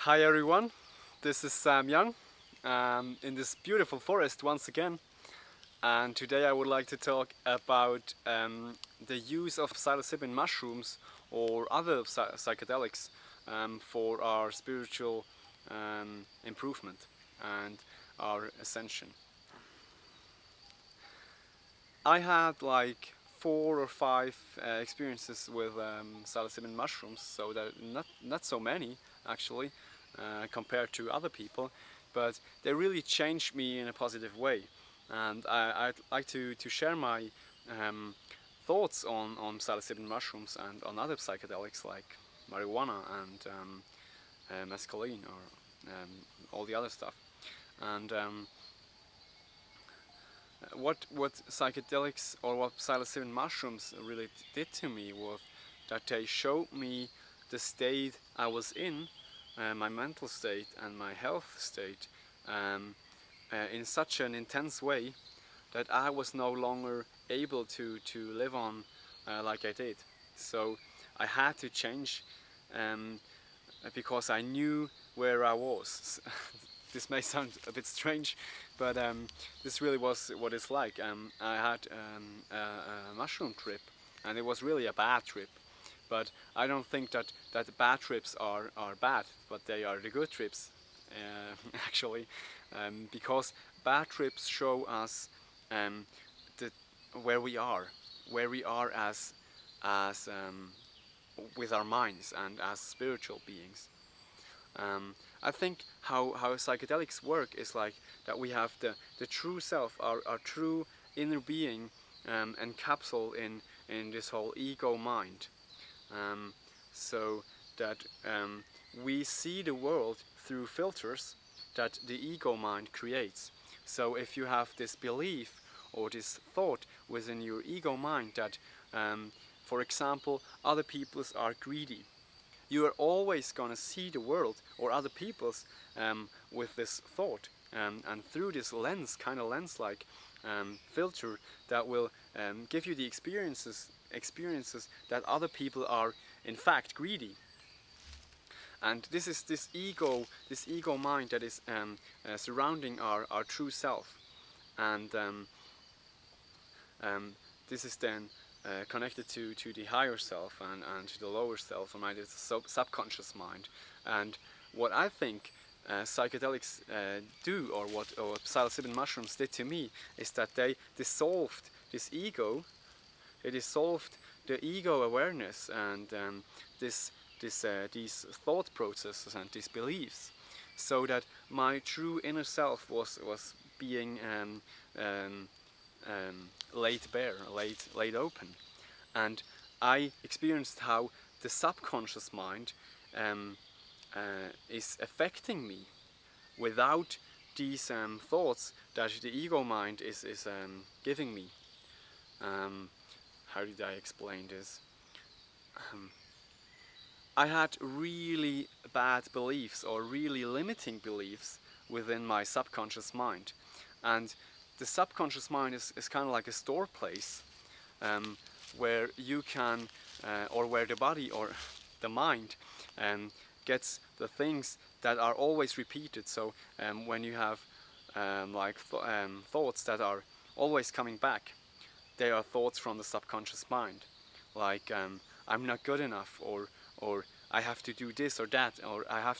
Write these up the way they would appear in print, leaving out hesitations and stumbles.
Hi everyone, this is Sam Young in this beautiful forest once again, and today I would like to talk about the use of psilocybin mushrooms or other psychedelics for our spiritual improvement and our ascension. I had like 4 or 5 experiences with psilocybin mushrooms, so that not so many actually compared to other people, but they really changed me in a positive way, and I'd like to share my um, thoughts on psilocybin mushrooms and on other psychedelics like marijuana and mescaline or all the other stuff, and what psychedelics or what psilocybin mushrooms really did to me was that they showed me the state I was in, my mental state and my health state, in such an intense way that I was no longer able to live on like I did. So I had to change um, because I knew where I was. This may sound a bit strange, but this really was what it's like. I had a mushroom trip, and it was really a bad trip. But I don't think that the bad trips are bad, but they are the good trips, actually, because bad trips show us um, the, where we are, as with our minds and as spiritual beings. I think how psychedelics work is like that we have the true self, our true inner being, encapsulated in this whole ego mind. Um, so that we see the world through filters that the ego mind creates. So if you have this belief or this thought within your ego mind that, for example, other peoples are greedy, you are always going to see the world or other people's with this thought, and through this lens, kind of lens-like filter that will give you the experiences that other people are in fact greedy. And this is this ego mind that is surrounding our true self, and um, this is then connected to the higher self and to the lower self, or maybe it's a subconscious mind. And what I think psychedelics do, or what psilocybin mushrooms did to me, is that they dissolved this ego. They dissolved the ego awareness and this these thought processes and these beliefs, so that my true inner self was being laid bare, laid open, and I experienced how the subconscious mind um, is affecting me without these thoughts that the ego mind is giving me. Um, how did I explain this? Um, I had really bad beliefs or really limiting beliefs within my subconscious mind, and the subconscious mind is kind of like a store place, um, where you can, or where the body or the mind um, gets the things that are always repeated. So when you have thoughts that are always coming back, they are thoughts from the subconscious mind, like I'm not good enough, or I have to do this or that, or I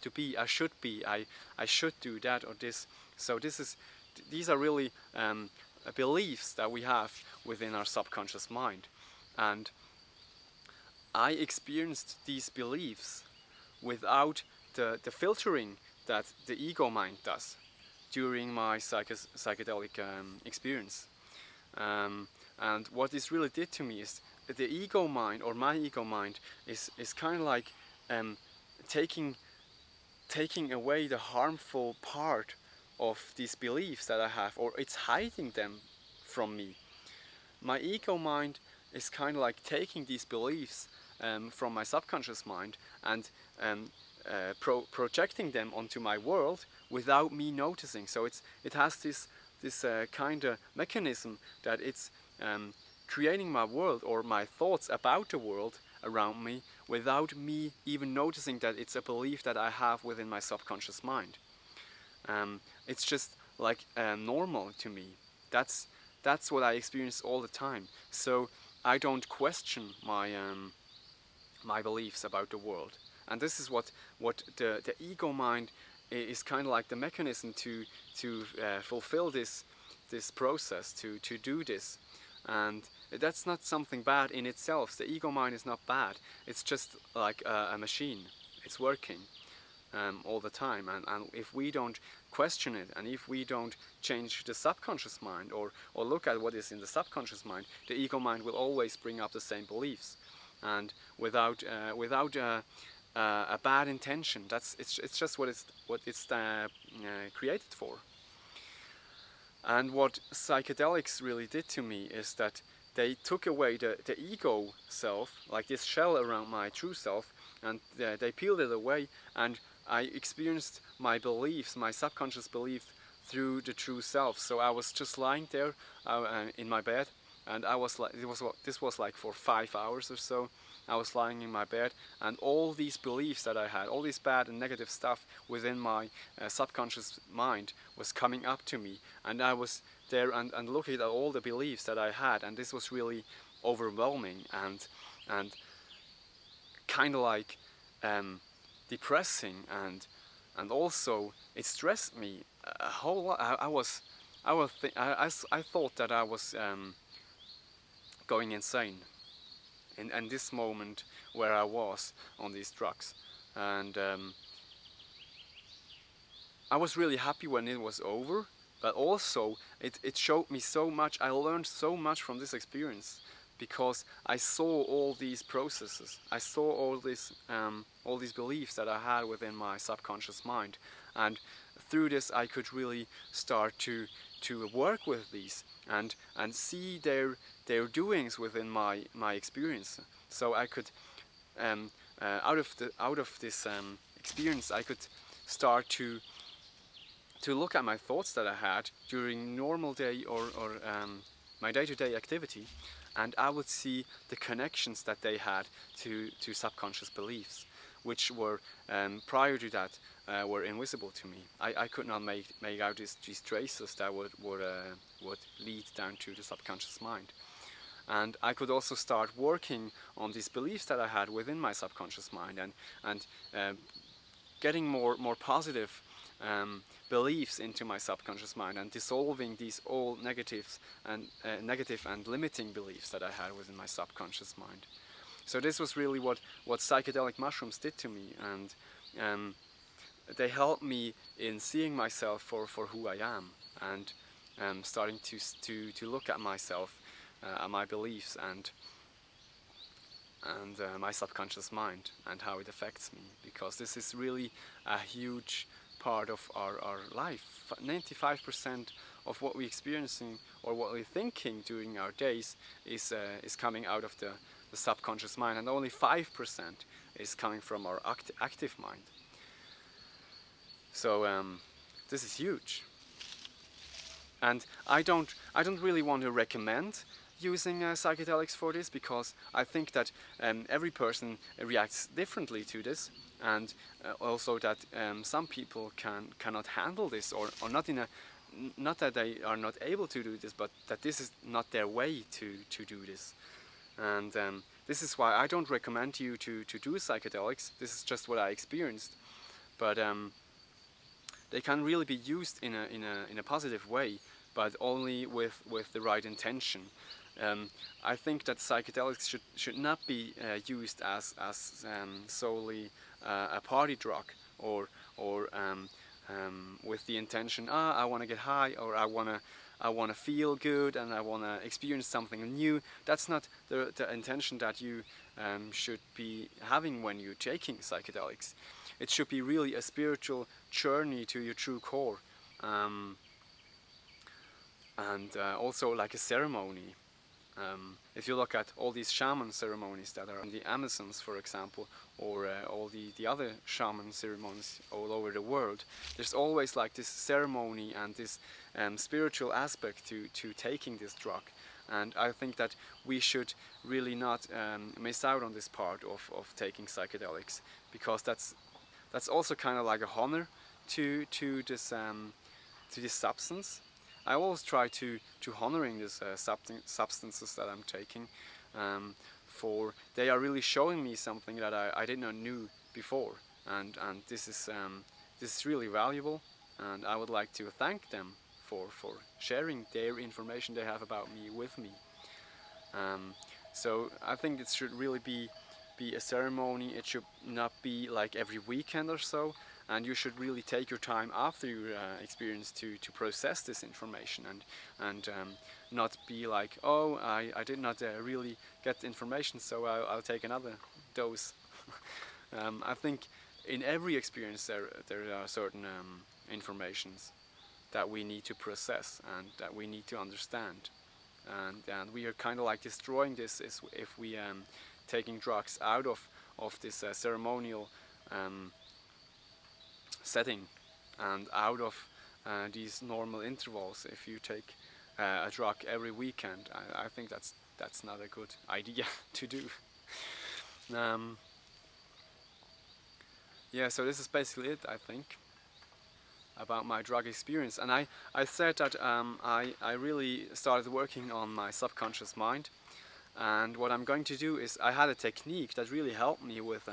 should be, I should do that or this. So these are really beliefs that we have within our subconscious mind, and I experienced these beliefs without the filtering that the ego mind does during my psychedelic experience. Um, and what this really did to me is the ego mind, or my ego mind, is kind of like um, taking taking away the harmful part of these beliefs that I have, or it's hiding them from me. My ego mind is kind of like taking these beliefs from my subconscious mind and um, projecting them onto my world without me noticing. So it has this kind of mechanism that it's um, creating my world or my thoughts about the world around me without me even noticing that it's a belief that I have within my subconscious mind. It's just like normal to me. That's what I experience all the time. So I don't question my beliefs about the world. And this is what the ego mind is kind of like the mechanism to fulfill this process, to do this. And that's not something bad in itself. The ego mind is not bad. It's just like a machine. It's working all the time. And if we don't question it, and if we don't change the subconscious mind, or look at what is in the subconscious mind, the ego mind will always bring up the same beliefs. And without a bad intention. It's just what it's created for. And what psychedelics really did to me is that they took away the ego self, like this shell around my true self, and they peeled it away, and I experienced my beliefs, my subconscious belief, through the true self. So I was just lying there in my bed, and I was like, this was like for 5 hours or so. I was lying in my bed, and all these beliefs that I had, all this bad and negative stuff within my subconscious mind was coming up to me, and I was there and looking at all the beliefs that I had, and this was really overwhelming and kind of like depressing, and also it stressed me a whole lot. I thought that I was going insane in this moment where I was on these drugs. And I was really happy when it was over, but also it showed me so much. I learned so much from this experience, because I saw all these processes. I saw all these beliefs that I had within my subconscious mind, and through this I could really start to work with these and see their doings within my experience. So I could out of this experience, I could start to look at my thoughts that I had during normal day or my day-to-day activity, and I would see the connections that they had to subconscious beliefs, which were prior to that were invisible to me. I could not make out these traces that would lead down to the subconscious mind. And I could also start working on these beliefs that I had within my subconscious mind, and getting more positive beliefs into my subconscious mind, and dissolving these old negative and limiting beliefs that I had within my subconscious mind. So this was really what psychedelic mushrooms did to me, and they helped me in seeing myself for who I am, and starting to look at myself, at my beliefs, and my subconscious mind, and how it affects me, because this is really a huge part of our life. 95% of what we're experiencing or what we're thinking during our days is coming out of the subconscious mind, and only 5% is coming from our active mind. So this is huge, and I don't really want to recommend using psychedelics for this, because I think that every person reacts differently to this, and also that some people cannot handle this, or not that they are not able to do this, but that this is not their way to do this. And this is why I don't recommend you to do psychedelics. This is just what I experienced, but they can really be used in a positive way, but only with the right intention. I think that psychedelics should not be used as solely a party drug, or with the intention, I want to get high, or I want to feel good, and I want to experience something new. That's not the intention that you should be having when you're taking psychedelics. It should be really a spiritual journey to your true core, and also like a ceremony. If you look at all these shaman ceremonies that are in the Amazons, for example, or all the other shaman ceremonies all over the world, there's always like this ceremony and this spiritual aspect to taking this drug, And I think that we should really not miss out on this part of taking psychedelics, because that's also kind of like a honor to this substance. I always try to honoring these substances that I'm taking, for they are really showing me something that I did not knew before, and this is really valuable, and I would like to thank them for sharing their information they have about me with me. Um, so I think it should really be a ceremony. It should not be like every weekend or so, and you should really take your time after your experience to process this information, and not be like, oh, I did not really get the information, so I'll take another dose. I think in every experience there are certain informations that we need to process and that we need to understand, and we are kind of like destroying this is if we taking drugs out of this ceremonial um, setting and out of these normal intervals. If you take a drug every weekend, I think that's not a good idea to do. Um, yeah, so this is basically it, I think, about my drug experience. And I said that I really started working on my subconscious mind. And what I'm going to do is, I had a technique that really helped me with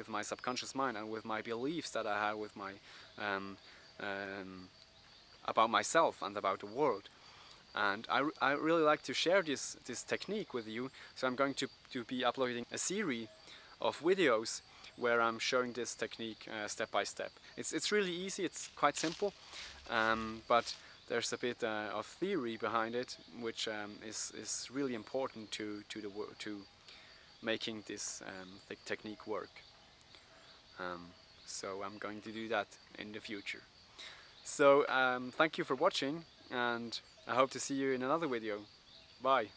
my subconscious mind and with my beliefs that I had with my um, um, about myself and about the world. And I really like to share this technique with you. So I'm going to be uploading a series of videos where I'm showing this technique step by step. It's really easy. It's quite simple, but there's a bit of theory behind it, which is really important to making this technique work. Um, so I'm going to do that in the future. So thank you for watching, and I hope to see you in another video. Bye.